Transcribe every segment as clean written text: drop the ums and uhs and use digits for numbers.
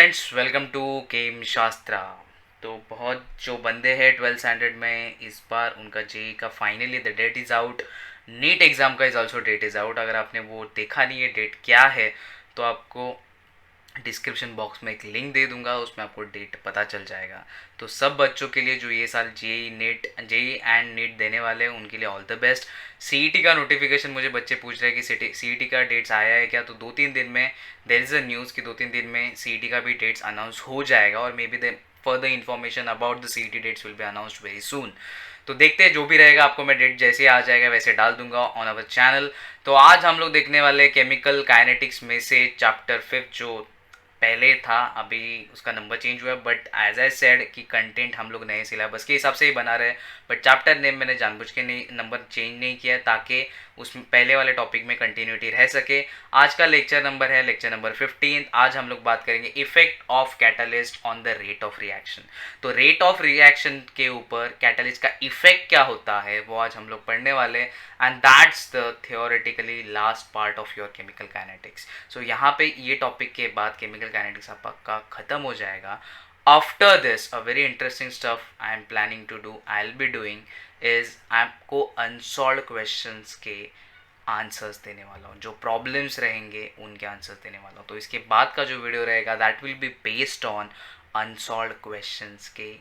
Friends, welcome to केम शास्त्रा। तो बहुत जो बंदे हैं 12th स्टैंडर्ड में, इस बार उनका जेई का finally the date is out. NEET exam का is also date is out. अगर आपने वो देखा नहीं है डेट क्या है, तो आपको डिस्क्रिप्शन बॉक्स में एक लिंक दे दूंगा, उसमें आपको डेट पता चल जाएगा। तो सब बच्चों के लिए जो ये साल जेई एंड नीट देने वाले हैं, उनके लिए ऑल द बेस्ट। सीईटी का नोटिफिकेशन मुझे बच्चे पूछ रहे हैं कि सीईटी का डेट्स आया है क्या, तो 2-3 दिन में देर इज़ अ न्यूज़ कि 2-3 दिन में सीईटी का भी डेट्स अनाउंस हो जाएगा, और may be the further information about the CET dates will be announced very soon. तो देखते हैं, जो भी रहेगा आपको मैं डेट जैसे आ जाएगा वैसे डाल दूंगा ऑन अवर चैनल। तो आज हम लोग देखने वाले केमिकल काइनेटिक्स में से चैप्टर 5, जो पहले था, अभी उसका नंबर चेंज हुआ है, बट एज आई सेड कि कंटेंट हम लोग नए सिलेबस के हिसाब से ही बना रहे हैं। बट चैप्टर नेम मैंने जानबूझ के नहीं नंबर चेंज नहीं किया है, ताकि उसमें पहले वाले टॉपिक में कंटिन्यूटी रह सके। आज का लेक्चर नंबर है लेक्चर नंबर 15। आज हम लोग बात करेंगे effect of catalyst on the rate of reaction. तो रेट ऑफ रिएक्शन के ऊपर कैटलिस्ट का इफेक्ट क्या होता है, वो आज हम लोग पढ़ने वाले। And that's the theoretically last part of your chemical kinetics. So यहाँ पे ये टॉपिक के बाद केमिकल काइनेटिक्स आपका खत्म हो जाएगा। After this a very interesting stuff I am planning to do, I will be doing is आपको अनसॉल्व क्वेश्चंस के आंसर्स देने वाला हूँ। जो प्रॉब्लम्स रहेंगे उनके आंसर्स देने वाला हूँ। तो इसके बाद का जो वीडियो रहेगा that will be based on unsolved questions के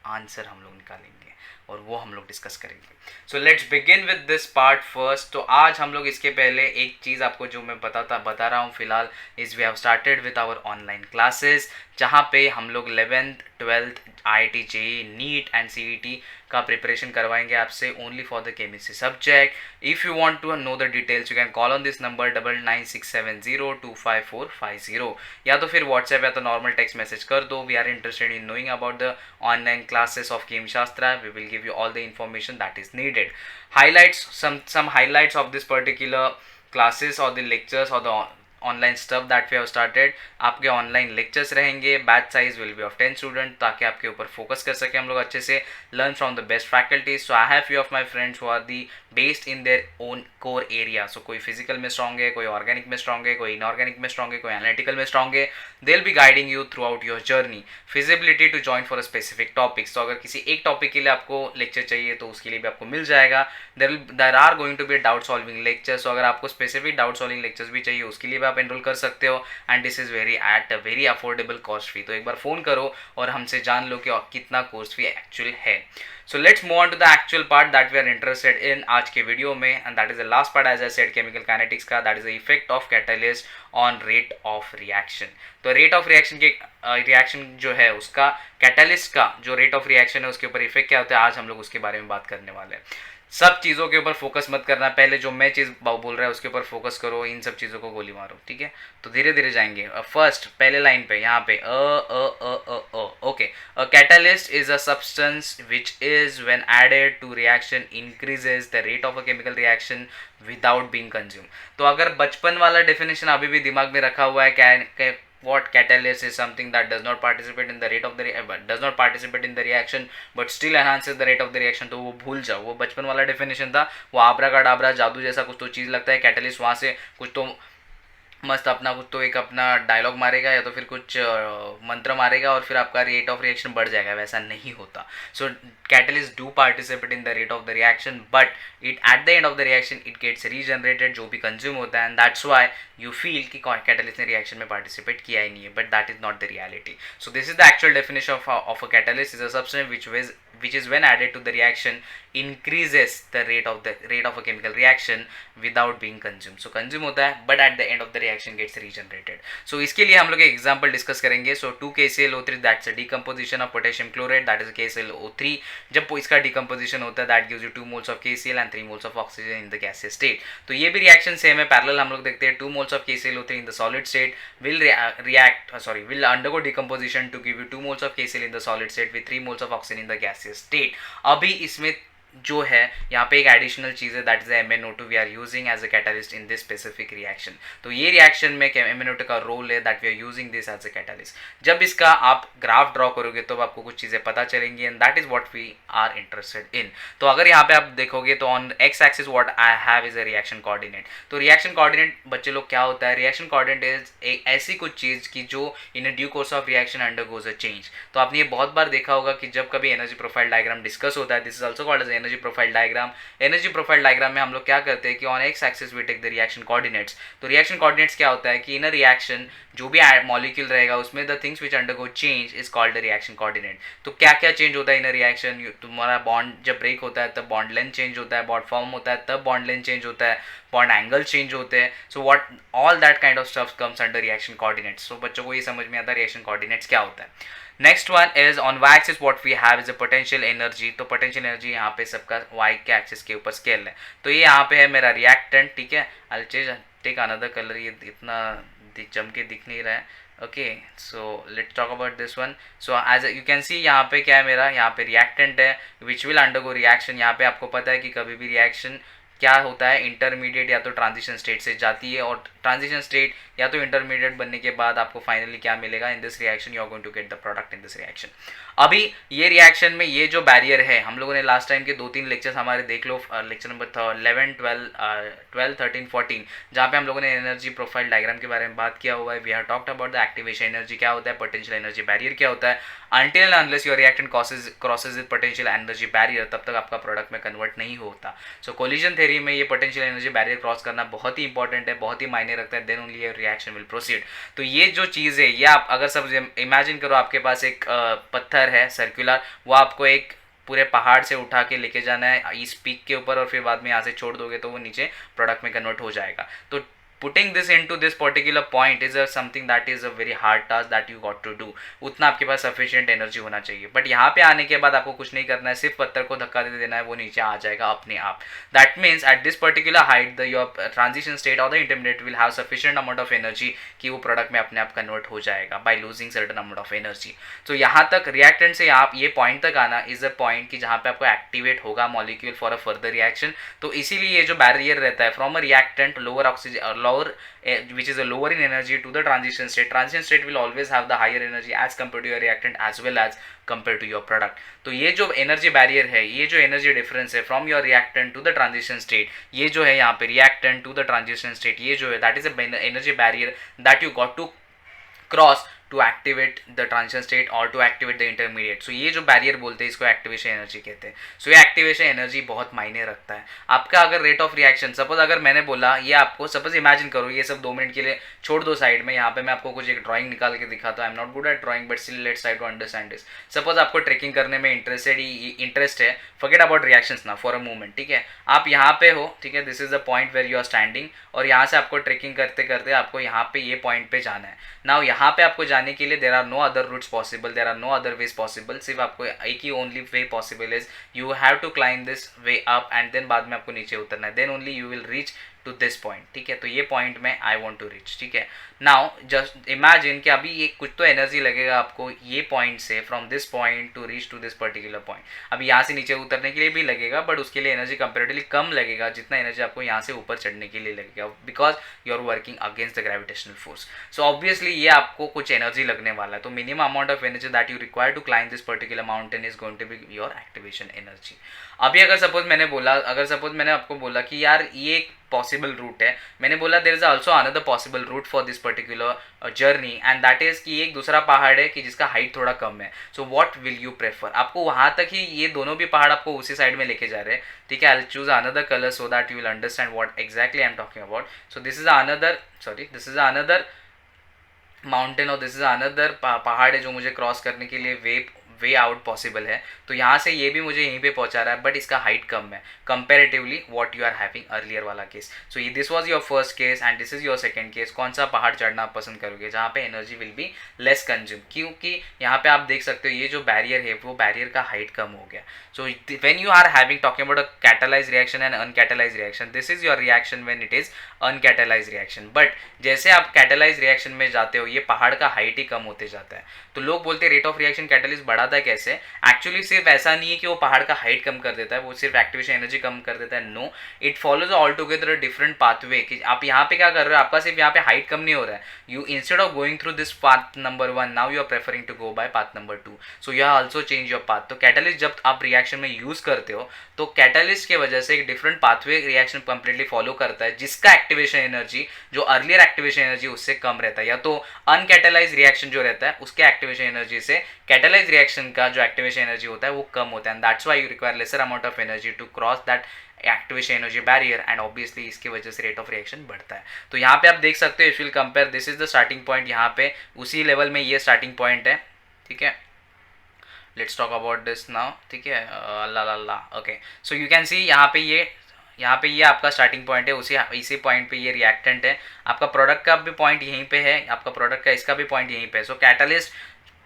आंसर हम लोग निकालेंगे और वो हम लोग डिस्कस करेंगे। So let's begin with this part first. तो आज हम लोग इसके पहले एक चीज़ आपको जो मैं बता रहा हूँ फिलहाल, is we have started with our online classes, जहाँ पे हम लोग 11th 12th IIT JEE NEET and CET का प्रिपरेशन करवाएंगे आपसे, only for the chemistry subject. If you want to know the details you can call on this number 9967025450, या तो फिर व्हाट्सएप या तो नॉर्मल टेक्स्ट मैसेज कर दो। We are interested in knowing about the online classes of Kim Shastra. We will give you all the information that is needed. Highlights, some highlights of this particular classes or the lectures or the online stuff that we have started. आपके online lectures रहेंगे, batch size will be of 10 student, ताकि आपके ऊपर focus कर सके हम लोग अच्छे से। Learn from the best faculties. So I have few of my friends who are the based in their own core area. So कोई फिजिकल में स्ट्रॉन्ग है, कोई ऑर्गेनिक में स्ट्रॉन्ग है, कोई इनऑर्गेनिक में स्ट्रॉन्ग है, कोई एनालिटिकल में स्ट्रॉन्ग है। They will be guiding you throughout your journey. Feasibility to join for a specific topics. तो अगर किसी एक टॉपिक के लिए आपको लेक्चर चाहिए तो उसके लिए भी आपको मिल जाएगा। There are going to be doubt solving lecture. So अगर आपको स्पेसिफिक डाउट सॉल्विंग लेक्चर्स भी चाहिए, उसके लिए भी आप एनरोल कर सकते हो। And this is very at a very affordable cost fee. तो एक बार फोन करो और हमसे जान लो कि कितना कोर्स फी एक्चुअल है। So let's move on to the actual part that we are interested in आज के वीडियो में, and that is the last part as I said chemical kinetics का, that is the effect of catalyst on rate of reaction। तो rate of reaction के reaction जो है उसका, catalyst का जो rate of reaction है उसके ऊपर effect क्या होता है, आज हम लोग उसके बारे में बात करने वाले हैं। सब चीज़ों के ऊपर फोकस मत करना, पहले जो मैं चीज़ बोल रहा है उसके ऊपर फोकस करो, इन सब चीज़ों को गोली मारो, ठीक है। तो धीरे धीरे जाएंगे। फर्स्ट पहले लाइन पे यहाँ पे okay. A catalyst is a substance which is when added to reaction increases the rate of a chemical reaction without being consume. तो अगर बचपन वाला डेफिनेशन अभी भी दिमाग में रखा हुआ है, क्या what catalyst is something that does not participate in the rate of the does not participate in the reaction but still enhances the rate of the reaction, तो वो भूल जाओ, वो बचपन वाला डेफिनेशन था। वो आबरा का डाबरा जादू जैसा कुछ तो चीज़ लगता है। कैटलिस्ट वहाँ से कुछ तो मस्त अपना कुछ तो एक अपना डायलॉग मारेगा या तो फिर कुछ मंत्र मारेगा और फिर आपका रेट ऑफ रिएक्शन बढ़ जाएगा, वैसा नहीं होता। So catalyst do participate in the rate of the reaction, but it at the end of the reaction it gets regenerated, जो भी कंज्यूम होता है। And that's why you feel कि कैटलिस्ट ने रिएक्शन में पार्टिसिपेट किया ही नहीं है, but that is not the reality. So this is the actual definition of a catalyst, is a substance which is when added to the reaction increases the rate of a chemical reaction without being consumed. So consume होता है but at the end of the reaction gets regenerated. So इसके लिए हम लोग एक example discuss करेंगे। So 2KClO3 that's a decomposition of potassium chloride, that is KClO3। जब इसका decomposition होता है that gives you 2 moles of KCl and 3 moles of oxygen in the gaseous state। तो ये भी रिएक्शन सेम है, पैरेलल हम लोग देखते हैं। 2 moles of KClO3 in the solid state will undergo decomposition to give you 2 moles of KCl in the solid state with 3 moles of oxygen in the gaseous state। अभी इसमें जो है यहाँ पे एक एडिशनल चीज़ है, that is MnO2 we are using as a catalyst in this specific reaction. तो ये रिएक्शन में MnO2 का रोल है that we are using this as a catalyst. जब इसका आप ग्राफ ड्रॉ करोगे तो आपको कुछ चीज़ें पता चलेंगी and that is what we are interested in. तो अगर यहाँ पे आप देखोगे तो on x axis what I have is a reaction coordinate. तो रिएक्शन कोऑर्डिनेट बच्चे लोग क्या होता है, रिएक्शन कोऑर्डिनेट इज एक ऐसी कुछ चीज़ की जो in a due course of reaction undergoes a change. तो आपने ये बहुत बार देखा होगा कि जब कभी एनर्जी प्रोफाइल डायग्राम डिस्कस होता है, this is also called as energy profile diagram. Energy profile diagram में हम लोग क्या करते हैं कि on x axis we take the reaction coordinates. तो रिएक्शन कोऑर्डिनेट्स क्या होता है कि इन अ रिएक्शन जो भी मॉलिक्यूल रहेगा उसमें the things which undergo change is called the reaction coordinate. तो क्या क्या चेंज होता है इन अ रिएक्शन, तुम्हारा बॉन्ड जब ब्रेक होता है तब बॉन्ड लेंथ चेंज होता है, बॉन्ड फॉर्म होता है तब बॉन्ड लेंथ चेंज होता है, बॉन्ड एंगल चेंज होते हैं। So what all that kind of stuff comes under reaction coordinates. So बच्चों को ये समझ में आता है रिएक्शन कोऑर्डिनेट्स क्या होता है। Next one is on y axis what we have is a potential energy. तो पोटेंशियल एनर्जी यहाँ पे सबका वाई के एक्सिस के ऊपर स्केल है। तो ये यहाँ पे है मेरा रिएक्टेंट, ठीक है। I will take another colour, ये इतना जम के दिख नहीं रहा है। Okay, so let's talk about this one. So as you can see यहाँ पे क्या है मेरा, यहाँ पे रिएक्टेंट है विच विल अंडरगो रिएक्शन। यहाँ पे आपको पता है कि कभी भी रिएक्शन क्या होता है, इंटरमीडिएट या तो ट्रांजिशन स्टेट से जाती है, और ट्रांजिशन स्टेट या तो इंटरमीडिएट बनने के बाद आपको फाइनली क्या मिलेगा, in this reaction you are going to get the product in this reaction. अभी ये रिएक्शन में ये जो बैरियर है, हम लोगों ने लास्ट टाइम के 2-3 लेक्चर्स हमारे देख लो, लेक्चर नंबर 11, 12, 13, 14, जहाँ पे हम लोगों ने एनर्जी प्रोफाइल डायग्राम के बारे में बात किया हुआ है। We have talked about the activation energy क्या होता है, पोटेंशियल एनर्जी बैरियर क्या होता है। Until unless your reactant crosses with potential energy barrier, तब तक आपका प्रोडक्ट में कन्वर्ट नहीं होता। सो कोलिजन थ्योरी में ये पोटेंशियल एनर्जी बैरियर क्रॉस करना बहुत ही इंपॉर्टेंट है, बहुत ही मायने रखता है, then only your reaction will proceed. तो ये जो चीज़ है, ये आप अगर सब इमेजिन करो, आपके पास एक पत्थर है सर्कुलर, वो आपको एक पूरे पहाड़ से उठा के लेके जाना है इस पीक के ऊपर, और फिर बाद में यहाँ से छोड़ दोगे तो वो नीचे प्रोडक्ट में कन्वर्ट हो जाएगा। तो putting this into this particular point is something that is a very hard task that you got to do। उतना आपके पास sufficient energy होना चाहिए, बट यहाँ पे आने के बाद आपको कुछ नहीं करना है, सिर्फ पत्थर को धक्का दे देना है, वो नीचे आ जाएगा अपने आप। That means at this particular height the your transition state or the intermediate will have sufficient amount of energy कि वो प्रोडक्ट में अपने आप कन्वर्ट हो जाएगा by losing certain amount of energy। तो यहाँ तक रिएक्टेंट से आप ये पॉइंट तक आना इज अ पॉइंट कि जहाँ पे आपको एक्टिवेट होगा molecule for a further reaction. तो इसीलिए ये जो बैरियर रहता है from a reactant lower oxygen lower which is a lower in energy to the transition state, transition state will always have the higher energy as compared to your reactant as well as compared to your product। तो ये जो energy barrier है, ये जो energy difference है from your reactant to the transition state, ये जो है यहाँ पे reactant to the transition state, ये जो है that is a energy barrier that you got to cross to activate the transition state और to activate the intermediate. So ये जो बैरियर बोलते हैं इसको एक्टिवेशन एनर्जी कहते हैं। सो ये एक्टिवेशन एनर्जी बहुत मायने रखता है। आपका अगर रेट ऑफ रिएक्शन, सपोज अगर मैंने बोला ये आपको, सपोज इमेजिन करो, ये सब 2 मिनट के लिए छोड़ दो साइड में, यहाँ पे मैं आपको कुछ एक ड्राइंग निकाल के दिखाता हूँ। I am not good at drawing but still let's try to understand this. Suppose आपको ट्रेकिंग करने में इंटरेस्ट है, फॉरगेट अबाउट रिएक्शंस ना फॉर अ मोमेंट, ठीक है। आप यहाँ पे हो, ठीक है, this is the point where you are standing, और यहाँ से आपको ट्रेकिंग करते करते आपको यहाँ पे ये पॉइंट पे जाना है। नाउ यहाँ पे आपको जाने के लिए there are no other routes possible, there are no other ways possible, सिर्फ आपको एक ही only way possible is you have to climb this way up and then बाद में आपको नीचे उतरना है, then only you will reach to this point, ठीक है। तो ये पॉइंट में आई वांट टू रीच, ठीक है। नाउ जस्ट इमेजिन कि अभी ये कुछ तो एनर्जी लगेगा आपको ये पॉइंट से, from this point to reach to this particular point. अभी यहाँ से नीचे उतरने के लिए भी लगेगा, बट उसके लिए एनर्जी कंपेरेटिवली कम लगेगा जितना एनर्जी आपको यहाँ से ऊपर चढ़ने के लिए लगेगा, because you are working against the gravitational force. So obviously ये आपको कुछ एनर्जी लगने वाला है, तो minimum amount of energy that you require to climb this particular mountain is going to be your activation energy. अभी अगर सपोज मैंने आपको बोला कि यार ये एक पॉसिबल रूट है, मैंने बोला there is also another possible route for this particular journey and that is कि एक दूसरा पहाड़ है कि जिसका हाइट थोड़ा कम है। So what will you prefer, आपको वहां तक ही ये दोनों भी पहाड़ आपको उसी साइड में लेके जा रहे हैं, ठीक है। I will choose another colour so that you will understand what exactly I am talking about. So this is another mountain और दिस इज अनदर पहाड़ है जो मुझे क्रॉस करने के लिए वे आउट पॉसिबल है। तो यहाँ से ये भी मुझे यहीं पे पहुँचा रहा है, बट इसका हाइट कम है comparatively what you are having earlier वाला केस। सो ये this was your first case and this is your second case. कौन सा पहाड़ चढ़ना आप पसंद करोगे जहाँ पे energy will be less consume, क्योंकि यहाँ पे आप देख सकते हो ये जो बैरियर है वो बैरियर का हाइट कम हो गया। So when you are having talking about a catalyse reaction and uncatalyse reaction, this is your reaction when it is uncatalyse reaction. But जैसे आप कैटालाइज रिएक्शन में जाते हो ये पहाड़ का हाइट ही कम होते जाता है। तो लोग बोलते हैं रेट ऑफ रिएक्शन कैटालिस्ट बढ़ाता जाता है कैसे, एक्चुअली सिर्फ ऐसा नहीं है कि वो पहाड़ का हाइट कम कर देता है, वो सिर्फ एक्टिवेशन एनर्जी कम कर देता है, no, it follows all together a different pathway कि आप यहाँ पे क्या कर रहे हो, आपका सिर्फ यहाँ पे हाइट कम नहीं हो रहा है, you instead of going through this path number 1 now you are preferring to go by path number 2, so you also change your path. तो कैटलिस्ट जब आप रिएक्शन में यूज करते हो तो कैटलिस्ट के वजह से एक different pathway reaction completely follow करता है, जिसका एक्टिवेशन एनर्जी जो अर्लियर एक्टिवेशन एनर्जी उससे कम रहता है, या तो अनकैटलाइज रिएक्शन जो रहता है उसके एक्टिवेशन एनर्जी से कैटलाइज रिएक्शन का जो एक्टिवेशन एनर्जी होता है वो कम होता है, and that's why you require lesser amount of energy to cross that activation energy barrier, and obviously इसकी वजह से रेट ऑफ रिएक्शन बढ़ता है। तो यहाँ पे आप देख सकते हो, if will compare, this is the starting point, यहाँ पे उसी लेवल में ये स्टार्टिंग पॉइंट है, ठीक है, let's talk about this now, ठीक है, अल्लाह, okay, so you can see यहाँ पे ये आपका स्टार्टिंग पॉइंट है, इसी पॉइंट पे ये रिएक्टेंट है, आपका प्रोडक्ट का भी पॉइंट यहीं पे है, आपका प्रोडक्ट का इसका भी पॉइंट यहीं पे है। सो कैटलिस्ट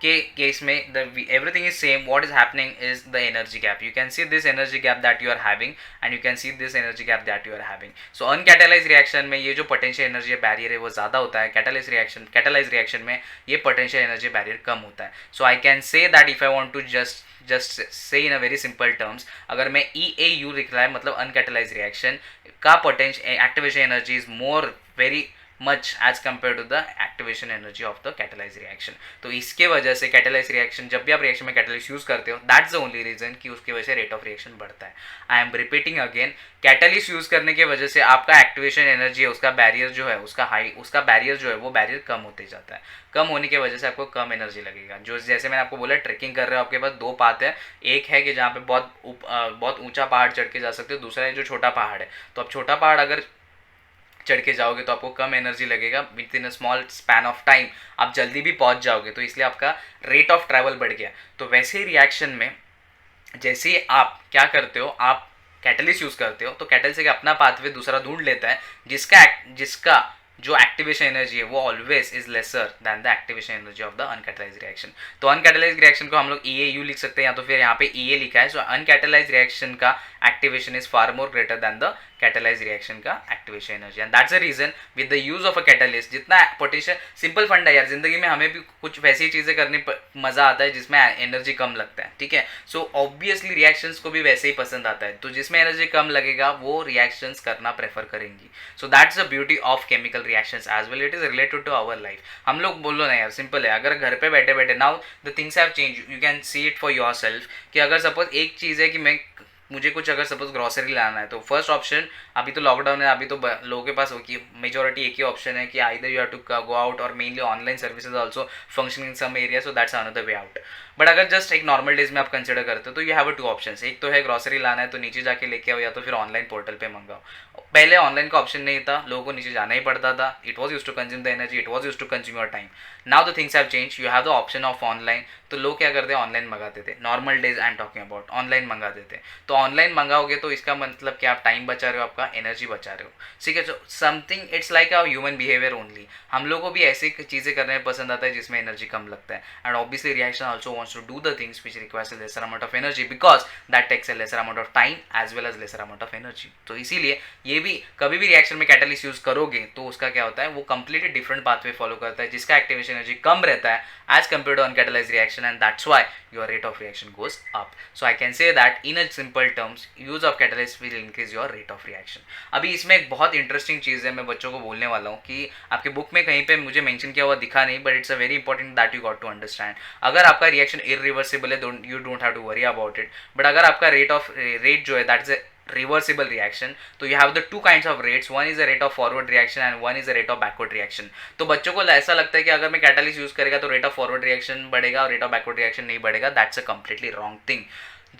के केस में everything is same, what is happening is the energy gap, you can see this energy gap that you are having and you can see this energy gap that you are having। so uncatalyzed reaction में ये जो potential energy barrier है वो ज़्यादा होता है, catalyzed reaction में ये potential energy barrier कम होता है। so I can say that if I want to just say in a very simple terms, अगर मैं EAU लिख रहा है मतलब uncatalyzed reaction का potential activation energy is more very much as compared to the activation energy of the catalyzed reaction। तो इसके वजह से catalyzed reaction, जब भी आप रिएक्शन में कैटलिस्ट यूज करते हो, दैट्स द ओनली रीजन कि उसकी वजह से रेट ऑफ रिएक्शन बढ़ता है। I am repeating again, catalyst use करने की वजह से आपका एक्टिवेशन एनर्जी है, उसका बैरियर जो है, उसका बैरियर जो है वो बैरियर कम होते जाता है, कम होने की वजह से आपको कम एनर्जी लगेगा। जो जैसे मैंने आपको बोला ट्रेकिंग कर रहे हो, आपके पास दो पाथ है, एक है कि जहाँ पे बहुत ऊंचा पहाड़ चढ़ के जा सकते हो, दूसरा है जो छोटा पहाड़ है, तो आप छोटा पहाड़ अगर चढ़ के जाओगे तो आपको कम एनर्जी लगेगा, with in a small span of time आप जल्दी भी पहुंच जाओगे, तो इसलिए आपका रेट ऑफ ट्रैवल बढ़ गया। तो वैसे ही रिएक्शन में जैसे ही आप क्या करते हो, आप कैटलिस्ट यूज करते हो, तो कैटलिस्ट का अपना पाथवे दूसरा ढूंढ लेता है जिसका जो एक्टिवेशन एनर्जी है वो always is lesser than the activation energy of the uncatalysed reaction. तो अनकैटलाइज रिएक्शन को हम लोग EAU लिख सकते हैं, या तो फिर यहाँ पे EA लिखा है। सो अनकैटलाइज रिएक्शन का activation is far more greater than the catalysed reaction का activation energy, and that's the reason with the use of a catalyst, जितना पोटेंशियल, सिंपल फंड है यार, जिंदगी में हमें भी कुछ वैसी चीजें करने पर मजा आता है जिसमें एनर्जी कम लगता है, ठीक है। सो ऑब्वियसली रिएक्शंस को भी वैसे ही पसंद आता है, तो जिसमें एनर्जी कम लगेगा वो रिएक्शंस करना प्रेफर करेंगी। So that's the beauty of chemical reactions as well, it is related to our life. हम लोग बोलो ना यार, सिंपल है, अगर घर पे बैठे बैठे, now the things have change, you can see it for your self, कि अगर सपोज एक चीज़ है कि मुझे कुछ अगर सपोज ग्रॉसरी लाना है, तो फर्स्ट ऑप्शन, अभी तो लॉकडाउन है, अभी तो लोगों के पास मेजोरिटी एक ही ऑप्शन है कि either you have to go out, और mainly online services also functioning in some area, so that's another way out. But अगर जस्ट एक नॉर्मल डेज में आप कंसिडर करते हो तो यू हैव टू ऑप्शंस, एक तो है ग्रॉसरी लाना है तो नीचे जाके लेके आओ, या तो फिर ऑनलाइन पोर्टल पे मंगाओ। पहले ऑनलाइन का ऑप्शन नहीं था, लोगों को नीचे जाना ही पड़ता था, it was use to consume the energy, it was use to consume your time. Now the things have change, you have the option of online, तो लोग क्या करते हैं, ऑनलाइन मंगाते थे, normal days I am talking about, online मंगा देते। तो ऑनलाइन मंगाओगे तो इसका मतलब कि आप टाइम बचा रहे हो, आपका एनर्जी बचा रहे हो, ठीक है। So something it's like a human behaviour only, हम लोगों को भी ऐसी चीज़ें करने में पसंद आता है जिसमें एनर्जी कम लगता है, and obviously reaction also wants to do the things which requires a lesser amount of energy because that takes a lesser amount of time as well as lesser amount of energy। तो इसीलिए ये भी कभी भी reaction में catalyst use करोगे तो उसका क्या होता है, वो कंप्लीटली डिफरेंट पाथवे फॉलो करता है, जिसका एक्टिवेशन एनर्जी कम रहता है as compare to uncatalysed reaction, and that's why your rate of reaction goes up. So I can say that in a simple terms, use of catalyst will increase your rate of reaction. अभी इसमें एक बहुत interesting चीज़ है, मैं बच्चों को बोलने वाला हूँ कि आपके बुक में कहीं पे मुझे मेंशन किया हुआ दिखा नहीं, but it's a very important that you got to understand. अगर आपका रिएक्शन इरिवर्सिबल है, you don't have to worry about it, but अगर आपका रेट जो है दैट इज रिवर्सिबल रिएक्शन, तो you have the two kinds of rates, one is a rate of forward reaction and one is a rate of backward reaction. तो बच्चों को ऐसा लगता है कि अगर मैं कैटलिस्ट यूज करेगा तो रेट ऑफ फॉरवर्ड रिएक्शन बढ़ेगा और रेट ऑफ बैकवर्ड रिएक्शन नहीं बढ़ेगा, that's a completely wrong thing.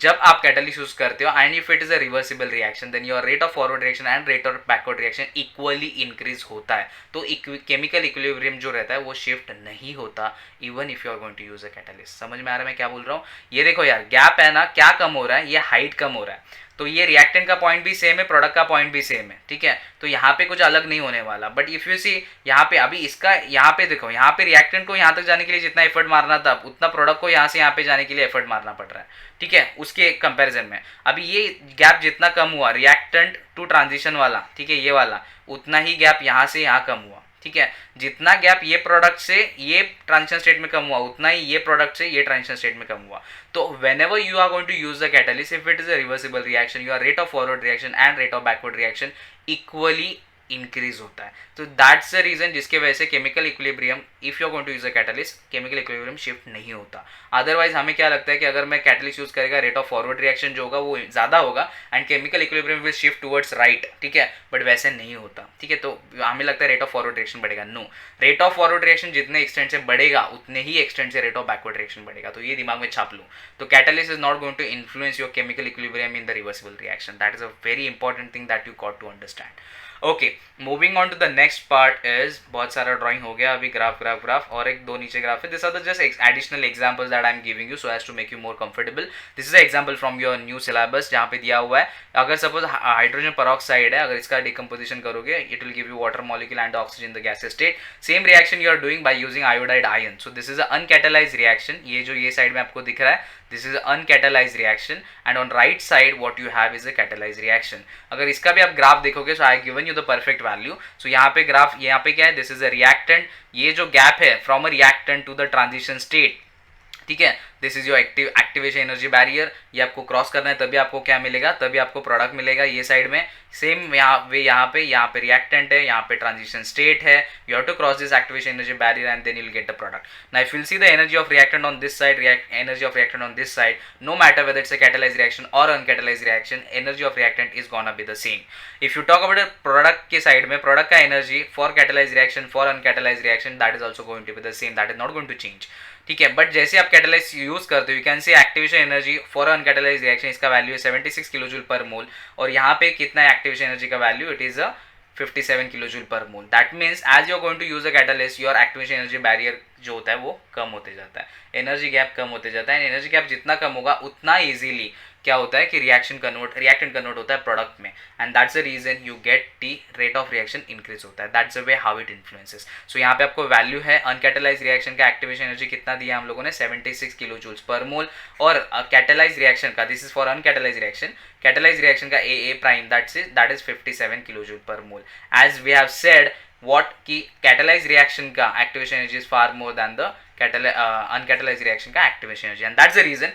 जब आप कैटलिस्ट यूज करते हो and if it is a reversible reaction, then your rate of forward reaction and rate of backward reaction equally increase होता है। तो chemical equilibrium जो रहता है वो शिफ्ट नहीं होता, even if you are going to use a catalyst. समझ में आ रहा है मैं क्या बोल रहा हूँ? ये देखो यार, गैप है ना, क्या कम हो रहा है, ये हाइट कम हो रहा है, तो ये रिएक्टेंट का पॉइंट भी सेम है, प्रोडक्ट का पॉइंट भी सेम है, ठीक है। तो यहाँ पे कुछ अलग नहीं होने वाला, बट इफ यू सी यहाँ पे, अभी इसका यहाँ पे देखो, यहाँ पे रिएक्टेंट को यहाँ तक जाने के लिए जितना एफर्ट मारना था, उतना प्रोडक्ट को यहाँ से यहाँ पे जाने के लिए एफर्ट मारना पड़ रहा है, ठीक है, उसके कंपैरिजन में। अभी ये गैप जितना कम हुआ रिएक्टेंट टू ट्रांजिशन वाला, ठीक है, ये वाला, उतना ही गैप यहाँ से यहाँ कम हुआ, ठीक है, जितना गैप ये प्रोडक्ट से ये ट्रांजिशन स्टेट में कम हुआ उतना ही ये प्रोडक्ट से ये ट्रांजिशन स्टेट में कम हुआ. तो whenever you are going to use the catalyst, if it is a reversible reaction, your rate of forward reaction and rate of backward reaction equally increase होता है. तो दैट्स द रीजन जिसके वजह से chemical equilibrium, if you are going to use a catalyst, chemical equilibrium shift नहीं होता. Otherwise हमें क्या लगता है कि अगर मैं कैटलिस्ट यूज करेगा रेट ऑफ फॉरवर्ड रिएक्शन जो होगा वो ज़्यादा होगा and chemical equilibrium will shift towards right. ठीक है, बट वैसे नहीं होता. ठीक है, तो हमें लगता है रेट ऑफ फॉरवर्ड रिएक्शन बढ़ेगा. No, rate of forward reaction जितने एक्सटेंट से बढ़ेगा उतने ही एक्सटेंट से रेट ऑफ बैकवर्ड रिएक्शन बढ़ेगा. तो ये दिमाग में छाप लो. तो catalyst is not going to influence your chemical equilibrium in the reversible reaction. That is a very important thing that you got to understand. Okay, moving on to the next part is, बहुत सारा drawing हो गया अभी, graph और एक दो नीचे graph है. This are the just additional examples that I am giving you so as to make you more comfortable. This is example from your new syllabus जहाँ पे दिया हुआ है अगर सपोज हाइड्रोजन परऑक्साइड है, अगर इसका डिकम्पोजिशन करोगे it will give you water molecule and oxygen in the gaseous state. Same reaction you are doing by using iodide ion. So this is a uncatalysed reaction. ये जो ये side में आपको दिख रहा है this is uncatalyzed reaction and on right side what you have is a catalyzed reaction. अगर इसका भी आप ग्राफ देखोगे so I have given you the perfect value. so यहाँ पे ग्राफ, यहाँ पे क्या है, this is a reactant. ये जो गैप है from a reactant to the transition state, ठीक है, this is your activation energy barrier. ये आपको क्रॉस करना है तभी आपको क्या मिलेगा, तभी आपको प्रोडक्ट मिलेगा. ये साइड में सेम यहाँ पे रिएक्टेंट है, यहाँ पे ट्रांजिशन स्टेट है. You have to cross this activation energy barrier and then you will get the product. Now if you will see the energy of reactant on this side, energy of reactant on this side, no matter whether it's a catalysed reaction और uncatalysed reaction, energy of reactant is gonna be the same. If you talk about product के side में, product का energy for catalysed reaction for uncatalysed reaction that is also going to be the same, that is not going to change. ठीक है, but जैसे आप catalyse use करते हो you can see activation energy for uncatalysed reaction, इसका value है 76 kilo joule per mole और यहाँ पे कितना है एक्टिवेशन एनर्जी का value, it is a 57 kilo joule per mole. That means as you are going to use a catalyst your activation energy barrier जो होता है वो कम होते जाता है, एनर्जी गैप कम होते जाता है. एनर्जी गैप जितना कम होगा उतना इजीली क्या होता है कि रिएक्टेंट कन्वर्ट होता है प्रोडक्ट में and that's the reason you get the rate of reaction increase होता है. That's the way how it influences. So यहाँ पे आपको वैल्यू है अनकैटलाइज्ड रिएक्शन का एक्टिवेशन एनर्जी कितना दिया हम लोगों ने 76 किलो जूल्स पर मोल और कैटलाइज्ड रिएक्शन का, this is for uncatalysed reaction, catalysed reaction का A prime that is 57 kilo joule per mole. As we have said what की कैटलाइज्ड रिएक्शन का activation energy is far more than the uncatalysed reaction का activation energy and that's the reason,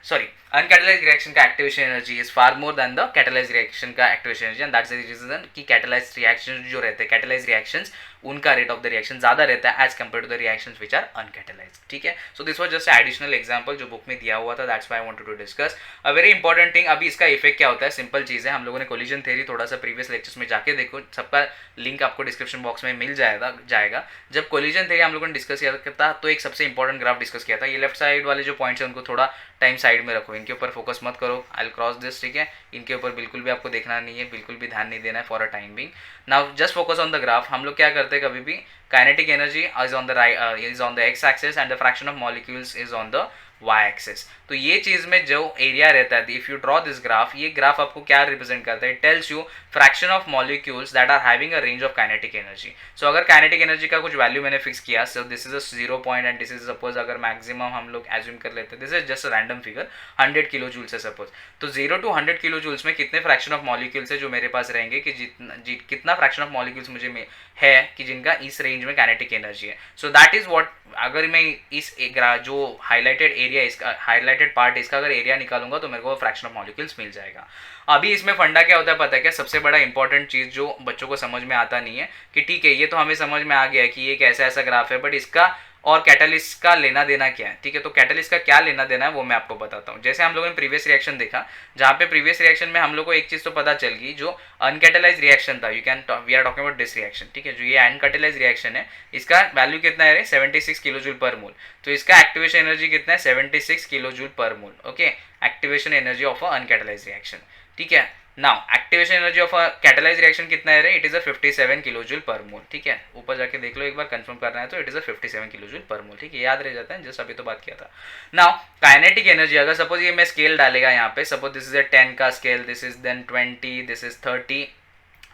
sorry, uncatalyzed reaction का activation energy is far more than the catalyzed reaction का activation energy and that's the reason कि catalyzed reactions जो रहते हैं, catalyzed reactions उनका rate of the reaction ज़्यादा रहता है as compared to the reactions which are uncatalyzed. ठीक है, so this was just an additional example जो book में दिया हुआ था, that's why I wanted to discuss. A very important thing, अभी इसका इफेक्ट क्या होता है, सिंपल चीज़ है, हम लोगों ने कोलिजन थ्योरी थोड़ा सा प्रीवियस लेक्चर्स में जाके देखो, सबका लिंक आपको डिस्क्रिप्शन बॉक्स में मिल जाएगा. जब कोलिजन थ्योरी हम लोगों ने डिस्कस किया था तो एक सबसे इंपॉर्टेंट ग्राफ डिस्कस किया था. ये लेफ्ट साइड वाले जो पॉइंट्स हैं उनको थोड़ा टाइम साइड में रखो, इनके ऊपर फोकस मत करो, आई विल क्रॉस दिस. ठीक है, इनके ऊपर बिल्कुल भी आपको देखना नहीं है, बिल्कुल भी ध्यान नहीं देना है for a time being. Now just focus on the graph. हम लोग क्या करते हैं कभी भी, kinetic energy is on the X axis and the fraction of molecules is on the Y axis. तो ये चीज में जो एरिया रहता है, if you draw this graph, ये ग्राफ आपको क्या रिप्रेजेंट करता है, it tells you fraction of molecules that are having a range of kinetic energy. So अगर काइनेटिक एनर्जी का कुछ वैल्यू मैंने फिक्स किया, so this is a 0 point and this is suppose अगर मैक्सिमम हम लोग एज्यूम कर लेते हैं, this is just a random figure 100 kilo joules है सपोज. तो 0 to 100 किलो जूल्स में कितने फ्रैक्शन ऑफ मॉलिक्यूल्स है जो मेरे पास रहेंगे, कि कितना फ्रैक्शन ऑफ मॉलिक्यूल्स मुझे है कि जिनका इस रेंज में काइनेटिक एनर्जी है. सो दैट इज व्हाट, अगर मैं इस जो हाईलाइटेड एरिया इसका, हाईलाइटेड पार्ट इसका अगर एरिया निकालूंगा तो मेरे को फ्रैक्शन ऑफ मॉलिक्यूल्स मिल जाएगा. अभी इसमें फंडा क्या होता है पता है क्या, सबसे बड़ा इंपॉर्टेंट चीज़ जो बच्चों को समझ में आता नहीं है कि ठीक है ये तो हमें समझ में आ गया कि ये कैसा ऐसा ग्राफ है, बट इसका और कैटलिस्ट का लेना देना क्या है. ठीक है, तो कैटलिस्ट का क्या लेना देना है वो मैं आपको बताता हूँ. जैसे हम लोगों ने प्रीवियस रिएक्शन देखा, जहाँ पे प्रीवियस रिएक्शन में हम लोग को एक चीज़ तो पता चल गई, जो अनकैटलाइज्ड रिएक्शन था, we are talking about this reaction. ठीक है, जो ये अनकैटलाइज्ड रिएक्शन है इसका वैल्यू कितना है, 76 किलो जूल पर मोल. तो इसका एक्टिवेशन एनर्जी कितना है, 76 kilo joule per mole. Okay, activation energy of a uncatalysed reaction. ठीक है, now activation energy of a catalysed reaction कितना है, it is a 57 kilo joule per mole. ठीक है, ऊपर जाके देख लो एक बार, कंफर्म करना है तो it is a 57 kilo joule per mole. ठीक है, याद रह जाता है, जस्ट अभी तो बात किया था. नाउ काइनेटिक एनर्जी, अगर सपोज ये मैं स्केल डालेगा यहाँ पे, सपोज दिस इज अ 10 का scale, this is then 20, this is 30,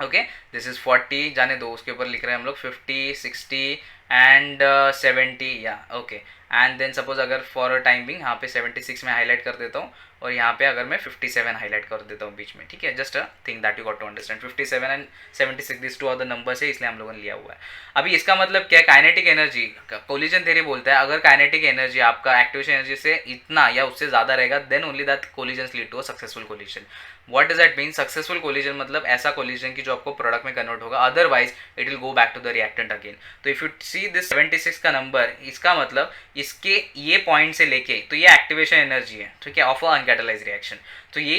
okay, this is 40, जाने दो, उसके ऊपर लिख रहे हैं हम लोग 50, 60 एंड 70, या ओके, एंड देन सपोज अगर फॉर अ टाइम बिंग यहाँ पे 76 में हाईलाइट कर देता हूँ और यहाँ पे अगर मैं 57 हाईलाइट कर देता हूँ बीच में, ठीक है, just a thing that you got to understand. 57 and 76 this two are the numbers है, इसलिए हम लोगों ने लिया हुआ है। अभी इसका मतलब क्या है, काइनेटिक एनर्जी कोलिजन थ्योरी बोलता है अगर काइनेटिक एनर्जी आपका एक्टिवेशन एनर्जी से इतना या उससे ज़्यादा रहेगा then only that collision lead to a successful collision. What does that mean? Successful collision मतलब ऐसा कोलिजन की जो आपको प्रोडक्ट में कन्वर्ट होगा, otherwise it will go back to the reactant again. तो इफ यू सी दिस 76 का number, इसका मतलब इसके ये पॉइंट से लेके तो ये एक्टिवेशन एनर्जी है, ठीक है, ऑफ अ अनकैटलाइज्ड रिएक्शन। तो ये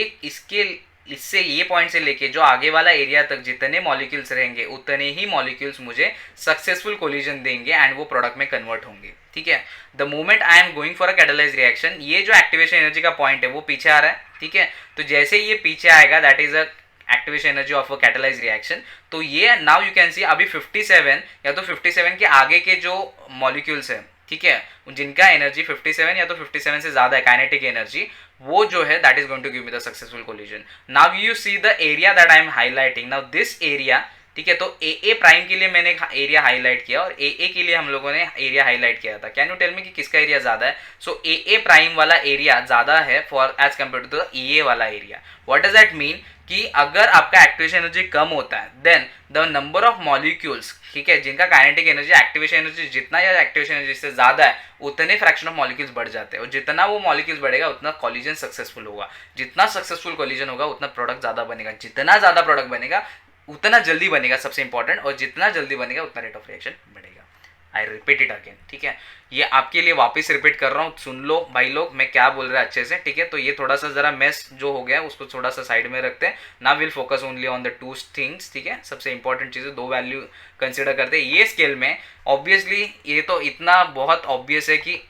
इससे ये पॉइंट से लेके जो आगे वाला एरिया तक जितने मॉलिक्यूल्स रहेंगे उतने ही मॉलिक्यूल्स मुझे सक्सेसफुल कोलिजन देंगे एंड वो प्रोडक्ट में कन्वर्ट होंगे, ठीक है। The moment I am going for a catalysed reaction, ये जो एक्टिवेशन एनर्जी का पॉइंट है वो पीछे आ रहा है, ठीक है। तो जैसे ये पीछे आएगा that is a activation energy of a catalysed reaction. तो ये नाउ यू कैन सी अभी 57 या तो 57 के आगे के जो मॉलिक्यूल्स है, ठीक है, जिनका एनर्जी 57 या तो 57 से ज्यादा है काइनेटिक एनर्जी, वो जो है that is going to give me the successful collision. Now you see the area that I am highlighting, now this area, ठीक है, तो ए प्राइम के लिए मैंने एरिया हाईलाइट किया और ए के लिए हम लोगों ने एरिया हाईलाइट किया था। कैन यू टेल मी कि किसका एरिया ज्यादा है? सो ए प्राइम वाला एरिया ज्यादा है for as compare to the A वाला area. What does that mean कि अगर आपका एक्टिवेशन एनर्जी कम होता है then the number of molecules, ठीक है, जिनका काइनेटिक एनर्जी एक्टिवेशन एनर्जी जितना या एक्टिवेशन एनर्जी से ज्यादा है उतने फ्रैक्शन ऑफ मॉलिक्यूल्स बढ़ जाते हैं और जितना वो मॉलिक्यूल्स बढ़ेगा उतना कोलिजन सक्सेसफुल होगा। जितना सक्सेसफुल कोलिजन होगा उतना प्रोडक्ट ज्यादा बनेगा, जितना ज्यादा प्रोडक्ट बनेगा उतना जल्दी बनेगा, सबसे इंपॉर्टेंट, और जितना जल्दी बनेगा उतना रेट ऑफ रिएक्शन बढ़ेगा। आई रिपीट इट अगेन, ठीक है, ये आपके लिए वापस रिपीट कर रहा हूँ, सुन लो भाई लोग मैं क्या बोल रहा है अच्छे से, ठीक है। तो ये थोड़ा सा जरा मेस जो हो गया है उसको थोड़ा सा साइड में रखते हैं ना, will focus only on the two things, ठीक है। सबसे इंपॉर्टेंट चीज़ें दो वैल्यू कंसिडर करते हैं ये स्केल में। ऑब्वियसली ये तो इतना बहुत ऑब्वियस है कि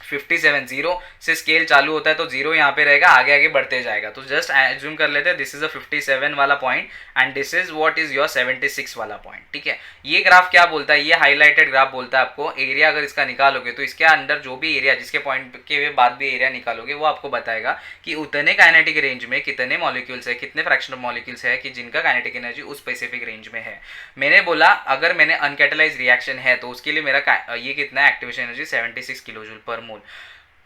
57 जीरो से स्केल चालू होता है तो जीरो यहाँ पे रहेगा, आगे आगे बढ़ते जाएगा। तो जस्ट एज्यूम कर लेते हैं दिस इज अ 57 वाला point and this is what is your 76 वाला पॉइंट, ठीक है। ये ग्राफ क्या बोलता है, ये हाईलाइटेड ग्राफ बोलता है आपको एरिया अगर इसका निकालोगे तो इसके अंदर जो भी एरिया जिसके पॉइंट के बाद भी एरिया निकालोगे वो आपको बताएगा कि उतने काइनेटिक रेंज में कितने मॉलिक्यूल्स है, कितने फ्रैक्शन ऑफ मॉलिक्यूल्स है कि जिनका काइनेटिक एनर्जी उस स्पेसिफिक रेंज में है। मैंने बोला अगर मैंने अनकैटलाइज्ड रिएक्शन है तो उसके लिए मेरा ये कितना है, activation energy 76 kilo joule per मोल।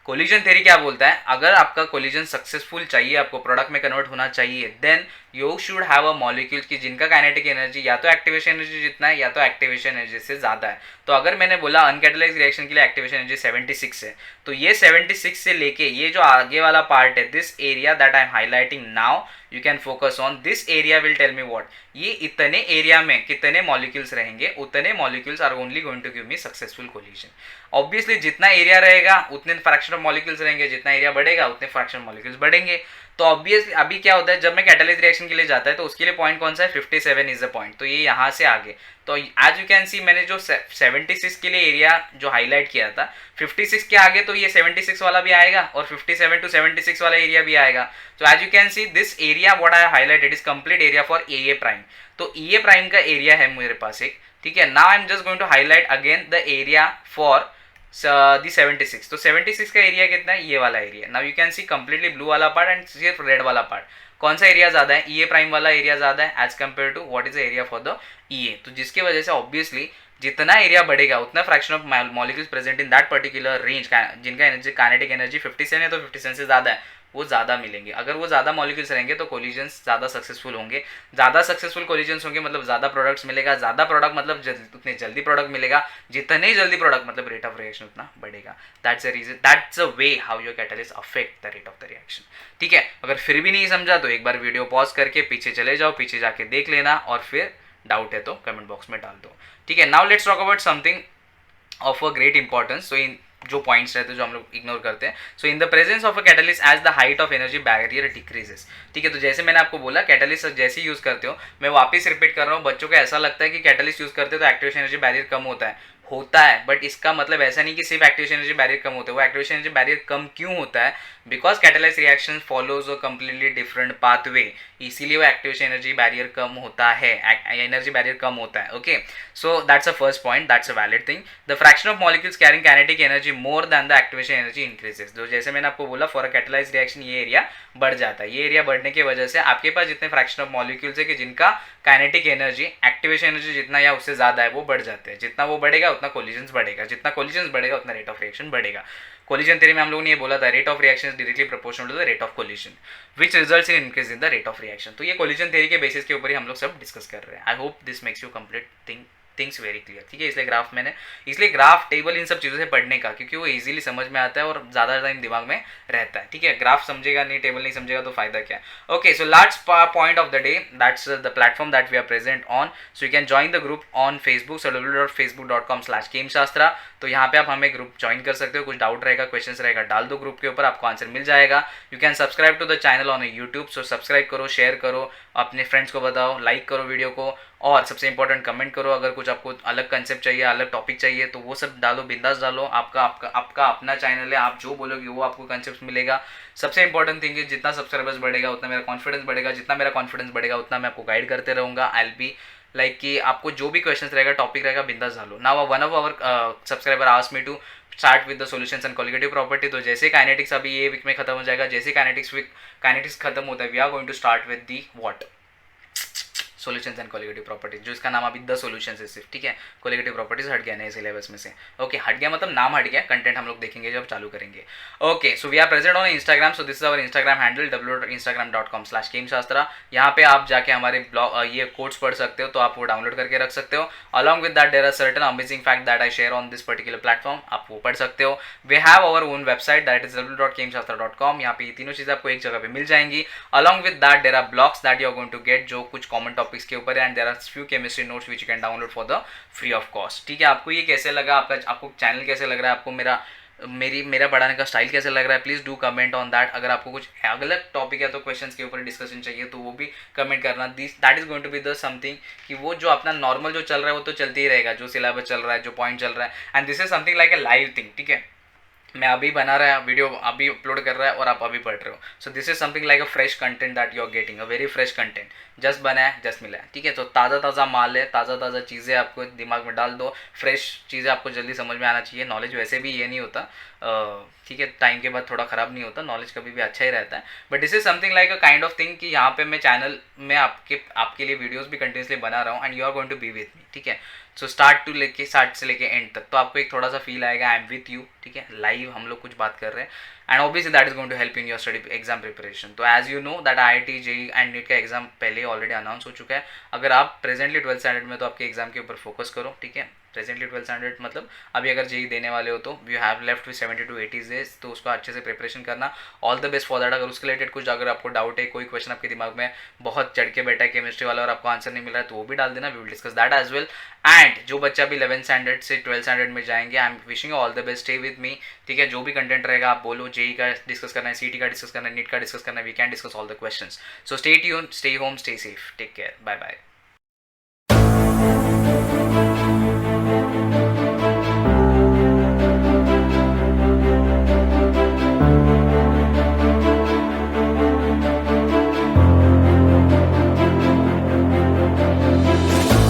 कोलिजन थ्योरी क्या बोलता है, अगर आपका कोलिजन सक्सेसफुल चाहिए, आपको प्रोडक्ट में कन्वर्ट होना चाहिए, then you should have a molecules की जिनका काइनेटिक एनर्जी या तो एक्टिवेशन एनर्जी जितना है या तो एक्टिवेशन एनर्जी से ज़्यादा है। तो अगर मैंने बोला अनकैटलाइज्ड रिएक्शन के लिए एक्टिवेशन एनर्जी 76 है, तो ये 76 से लेके ये जो आगे वाला पार्ट है, this area that I am highlighting now, you can focus on this area will tell me what, ये इतने एरिया में कितने मॉलिक्यूल्स रहेंगे, उतने molecules are only going to give me successful collision. Obviously जितना एरिया रहेगा उतने फ्रैक्शन ऑफ मॉलिक्यूल्स रहेंगे, जितना एरिया बढ़ेगा उतने फ्रैक्शन ऑफ मॉलिक्यूल्स बढ़ेंगे। तो ऑब्वियसली अभी क्या होता है जब मैं कैटालिस्ट रिएक्शन के लिए जाता है तो उसके लिए पॉइंट कौन सा है, 57 इज द पॉइंट। तो ये यहाँ से आगे, तो एज यू कैन सी मैंने जो 76 के लिए एरिया जो हाईलाइट किया था, 56 के आगे तो ये 76 वाला भी आएगा और 57 टू 76 वाला एरिया भी आएगा। तो as you can see this area what I highlighted is complete area for A prime. तो ए प्राइम का एरिया है मेरे पास एक, ठीक है। Now I am just going to highlight again the area for the 76। तो 76 का एरिया कितना है, ये वाला area. Now you can see completely blue वाला पार्ट एंड सिर्फ रेड वाला पार्ट। कौन सा एरिया ज्यादा है, ई प्राइम वाला एरिया ज्यादा है as compare to what is the area for the E. तो जिसकी वजह से ऑब्वियसली जितना एरिया बढ़ेगा उतना fraction of molecules present in that particular range जिनका एनर्जी काइनेटिक एनर्जी 57 है तो 57 से ज्यादा है वो ज़्यादा मिलेंगे। अगर वो ज़्यादा मॉलिक्यूल्स रहेंगे तो कोलिजन्स ज़्यादा सक्सेसफुल होंगे। ज़्यादा सक्सेसफुल कोलिजन्स होंगे मतलब ज़्यादा प्रोडक्ट्स मिलेगा, ज़्यादा प्रोडक्ट मतलब उतने जल्दी प्रोडक्ट मिलेगा, जितने जल्दी प्रोडक्ट मतलब रेट ऑफ रिएक्शन उतना बढ़ेगा। That's a reason, that's a way how your catalyst affect the rate of the reaction. ठीक है, अगर फिर भी नहीं समझा तो एक बार वीडियो पॉज करके पीछे चले जाओ, पीछे जाके देख लेना और फिर डाउट है तो कमेंट बॉक्स में डाल दो। ठीक है, now let's talk about something of a great importance. So in जो पॉइंट्स रहते हैं जो हम लोग इग्नोर करते हैं। So in the presence of a catalyst as the height of energy barrier decreases. ठीक है, तो जैसे मैंने आपको बोला कैटलिस्ट जैसे यूज करते हो, मैं वापस रिपीट कर रहा हूँ, बच्चों को ऐसा लगता है कि कैटलिस्ट यूज करते हो तो एक्टिवेशन एनर्जी बैरियर कम होता है, बट इसका मतलब ऐसा नहीं कि सिर्फ एक्टिवेशन एनर्जी बैरियर कम होता है। वो एक्टिवेशन एनर्जी बैरियर कम क्यों होता है, because catalyse reaction follows a completely different pathway, इसीलिए वो एक्टिवेशन एनर्जी बैरियर कम होता है, एनर्जी बैरियर कम होता है। Okay, so that's a first point, that's a valid thing. The fraction of molecules carrying kinetic energy more than the activation energy increases. जो जैसे मैंने आपको बोला फॉर अ कैटलाइज रिएक्शन ये एरिया बढ़ जाता है। ये एरिया बढ़ने की वजह से आपके पास जितने फ्रैक्शन ऑफ मॉलिक्यूल्स है कि जिनका काइनेटिक एनर्जी एक्टिवेशन एनर्जी जितना या उससे ज्यादा है वो बढ़ जाते हैं। जितना वो बढ़ेगा उतना कोलिजन्स बढ़ेगा, जितना कोलिजन्स बढ़ेगा उतना रेट ऑफ रिएक्शन बढ़ेगा। कोलिजन थ्योरी में हम लोगों ने ये बोला था, rate of reaction is directly proportional to the rate of collision which results in increase in the rate of reaction. तो ये कोलिजन थ्योरी के बेसिस के ऊपर ही हम लोग सब डिस्कस कर रहे हैं। I hope this makes you complete things very clear, ठीक है। इसलिए ग्राफ टेबल इन सब चीज़ों से पढ़ने का, क्योंकि वो इजीली समझ में आता है और ज़्यादा टाइम दिमाग में रहता है, ठीक है। ग्राफ समझेगा नहीं, टेबल नहीं समझेगा तो फायदा क्या। Okay, so last point of the day, that's the platform that we are present on, so you can join the group on Facebook, so www.facebook.com/gameshastra। तो यहाँ पे आप हमें ग्रुप ज्वाइन कर सकते हो, कुछ डाउट रहेगा, क्वेश्चंस रहेगा, डाल दो ग्रुप के ऊपर, आपको आंसर मिल जाएगा। You can subscribe to the channel on YouTube, so subscribe करो, शेयर करो, अपने फ्रेंड्स को बताओ, लाइक करो वीडियो को, और सबसे इंपॉर्टेंट कमेंट करो। अगर कुछ आपको अलग कंसेप्ट चाहिए, अलग टॉपिक चाहिए तो वो सब डालो, बिंदास डालो। आपका अपना चैनल है, आप जो बोलोगे वो आपको कंसेप्ट मिलेगा। सबसे इंपॉर्टेंट थिंग है, जितना सब्सक्राइबर्स बढ़ेगा उतना मेरा कॉन्फिडेंस बढ़ेगा, जितना मेरा कॉन्फिडेंस बढ़ेगा उतना मैं आपको गाइड करते रहूँगा। आई विल बी लाइक कि आपको जो भी क्वेश्चंस रहेगा, टॉपिक रहेगा, बिंदास डालो। Now one of our subscriber asked me to start with the solutions and colligative property. तो जैसे काइनेटिक्स अभी ये वीक में खत्म हो जाएगा, जैसे काइनेटिक्स खत्म होता है, we are going to start with the what, solutions and colligative properties, जो इसका नाम अभी द सॉल्यूशंस है सिर्फ, ठीक है। कॉलिगेटिव प्रॉपर्टीज हट गया नए सिलेबस में से। ओके, हट गया मतलब नाम हट गया, कंटेंट हम लोग देखेंगे जब चालू करेंगे। Okay, so we are present on Instagram, so this is our Instagram handle www.instagram.com/gameshastra। यहाँ पे आप जाके हमारे ब्लॉग ये कोड्स पढ़ सकते हो, तो आप वो डाउनलोड करके रख सकते हो। Along with that there are certain amazing fact that I share on this particular platform, आप वो पढ़ सकते हो। We have our own website that is www.gameshastra.com। यहाँ पे ये तीनों चीज़ें आपको एक जगह पे मिल जाएंगी। Along with that there are blogs that you are going to get, जो कुछ कॉमन टॉपिक्स के ऊपर है, and there are few chemistry notes which you can download for the free of cost, ठीक है। आपको ये कैसे लगा, आपको चैनल कैसे लग रहा है, आपको मेरा पढ़ाने का स्टाइल कैसे लग रहा है, please do comment on that. अगर आपको कुछ अलग टॉपिक है तो क्वेश्चंस के ऊपर डिस्कशन चाहिए तो वो भी कमेंट करना। That is going to be the something कि वो जो अपना नॉर्मल जो चल रहा है वो तो चलते ही रहेगा, जो सिलेबस चल रहा है, जो पॉइंट चल रहा है, and this is something like a live thing, ठीक है। मैं अभी बना रहा है वीडियो, अभी अपलोड कर रहा है और आप अभी पढ़ रहे हो, so this is something like a fresh content that you are getting, a very fresh content, just बना है, जस्ट मिला है, ठीक है। तो ताज़ा माल है, ताज़ा चीज़ें आपको दिमाग में डाल दो, फ्रेश चीज़ें आपको जल्दी समझ में आना चाहिए। नॉलेज वैसे भी ये नहीं होता, ठीक है, टाइम के बाद थोड़ा ख़राब नहीं होता, नॉलेज कभी भी अच्छा ही रहता है। But this is something like a kind of thing कि यहाँ पे मैं चैनल में आपके लिए वीडियोस भी कंटिन्यूसली बना रहा हूँ, and you are going to be with me, ठीक है। सो स्टार्ट से लेके एंड तक, तो आपको एक थोड़ा सा फील आएगा आई एम विथ यू, ठीक है, लाइव हम लोग कुछ बात कर रहे हैं, and obviously that is going to help in your study exam preparation. तो as you know that IIT JEE and NEET का एग्जाम पहले ऑलरेडी अनाउंस हो चुका है। अगर आप प्रेजेंटली 12th स्टैंडर्ड में तो आपके एग्जाम के ऊपर फोकस करो, ठीक है। प्रेजेंटली 12th स्टैंडर्ड मतलब अभी अगर JEE देने वाले हो तो you have left with 70 to 80 days, तो उसको अच्छे से प्रिपरेशन करना। All the best for that. अगर उसके रिलेटेड कुछ अगर आपको डाउट है, कोई क्वेश्चन आपके दिमाग में बहुत चढ़ के बैठा है केमिस्ट्री वाला और आपको आंसर नहीं मिल रहा है, तो वो भी डाल देना, we will discuss that as well. And जो बच्चा भी 11th स्टैंडर्ड से 12th स्टैंडर्ड में जाएंगे, I am wishing all the best, stay with me, ठीक है। जो भी कंटेंट रहेगा आप बोलो, JEE का डिस्कस करना है, CT का डिस्कस करना है, नीट का डिस्कस करना है, we can discuss all the questions. So stay tuned, stay home, stay safe, take care, bye bye.